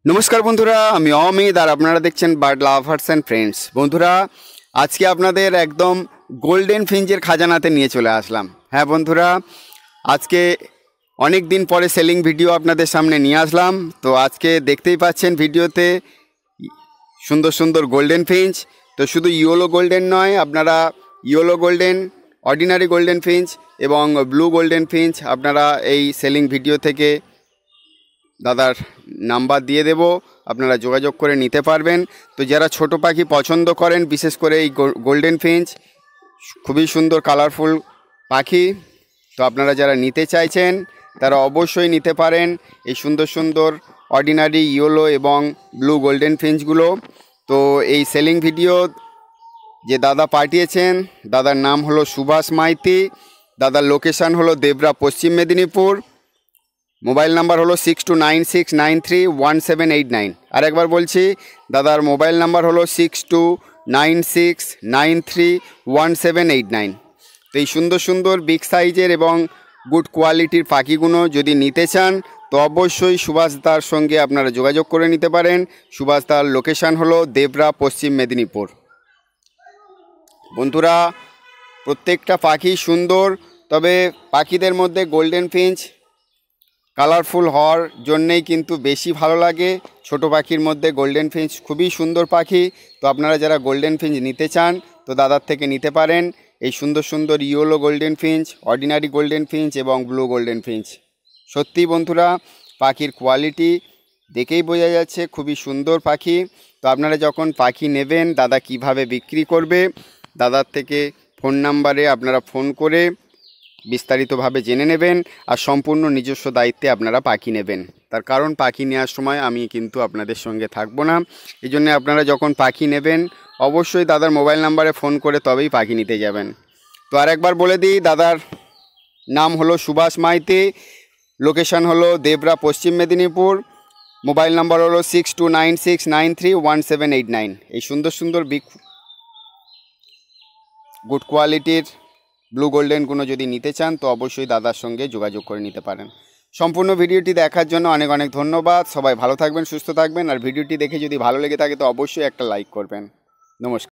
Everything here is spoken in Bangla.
নমস্কার বন্ধুরা, আমি অমিত আর আপনারা দেখছেন বার্ড লাভার্স অ্যান্ড ফ্রেন্ডস। বন্ধুরা, আজকে আপনাদের একদম গোল্ডেন ফিঞ্চের খাজানাতে নিয়ে চলে আসলাম। হ্যাঁ বন্ধুরা, আজকে অনেক দিন পরে সেলিং ভিডিও আপনাদের সামনে নিয়ে আসলাম। তো আজকে দেখতেই পাচ্ছেন ভিডিওতে সুন্দর সুন্দর গোল্ডেন ফিঞ্চ। তো শুধু ইয়েলো গোল্ডেন নয়, আপনারা yellow golden, ordinary golden Finch এবং ব্লু গোল্ডেন ফিঞ্চ আপনারা এই সেলিং ভিডিও থেকে দাদার নাম্বার দিয়ে দেব, আপনারা যোগাযোগ করে নিতে পারবেন। তো যারা ছোট পাখি পছন্দ করেন, বিশেষ করে এই গোল্ডেন ফিঞ্চ খুবই সুন্দর কালারফুল পাখি, তো আপনারা যারা নিতে চাইছেন তারা অবশ্যই নিতে পারেন এই সুন্দর সুন্দর অর্ডিনারি ইয়েলো এবং ব্লু গোল্ডেন ফিঞ্চগুলো। তো এই সেলিং ভিডিও যে দাদা পাঠিয়েছেন, দাদার নাম হলো সুভাষ মাইতি, দাদার লোকেশান হলো দেবরা, পশ্চিম মেদিনীপুর। মোবাইল নাম্বার হলো 6296931789। আর একবার বলছি, দাদার মোবাইল নাম্বার হলো 6296931789। তো এই সুন্দর সুন্দর বিগ সাইজের এবং গুড কোয়ালিটির পাখিগুলো যদি নিতে চান তো অবশ্যই সুভাষদার সঙ্গে আপনারা যোগাযোগ করে নিতে পারেন। সুভাষদার লোকেশান হলো দেবরা, পশ্চিম মেদিনীপুর। বন্ধুরা, প্রত্যেকটা পাখি সুন্দর, তবে পাখিদের মধ্যে গোল্ডেন ফিঞ্চ কালারফুল হওয়ার জন্যেই কিন্তু বেশি ভালো লাগে। ছোট পাখির মধ্যে গোল্ডেন ফিঞ্চ খুবই সুন্দর পাখি। তো আপনারা যারা গোল্ডেন ফিঞ্চ নিতে চান তো দাদার থেকে নিতে পারেন এই সুন্দর সুন্দর yellow golden Finch, ordinary golden Finch এবং ব্লু গোল্ডেন ফিঞ্চ। সত্যি বন্ধুরা, পাখির কোয়ালিটি দেখেই বোঝা যাচ্ছে খুবই সুন্দর পাখি। তো আপনারা যখন পাখি নেবেন, দাদা কিভাবে বিক্রি করবে, দাদার থেকে ফোন নাম্বারে আপনারা ফোন করে বিস্তারিতভাবে জেনে নেবেন। আর সম্পূর্ণ নিজস্ব দায়িত্বে আপনারা পাখি নেবেন। তার কারণ পাখি নেওয়ার সময় আমি কিন্তু আপনাদের সঙ্গে থাকবো না। এই জন্য আপনারা যখন পাখি নেবেন অবশ্যই দাদার মোবাইল নাম্বারে ফোন করে তবেই পাখি নিতে যাবেন। তো আরেকবার বলে দিই, দাদার নাম হলো সুভাষ মাইতি, লোকেশান হলো দেবরা, পশ্চিম মেদিনীপুর। মোবাইল নাম্বার হলো 6296931789। এই সুন্দর সুন্দর বিগ গুড কোয়ালিটির ব্লু গোল্ডেনগুলো যদি নিতে চান তো অবশ্যই দাদার সঙ্গে যোগাযোগ করে নিতে পারেন। সম্পূর্ণ ভিডিওটি দেখার জন্য অনেক অনেক ধন্যবাদ। সবাই ভালো থাকবেন, সুস্থ থাকবেন। আর ভিডিওটি দেখে যদি ভালো লেগে থাকে তো অবশ্যই একটা লাইক করবেন। নমস্কার।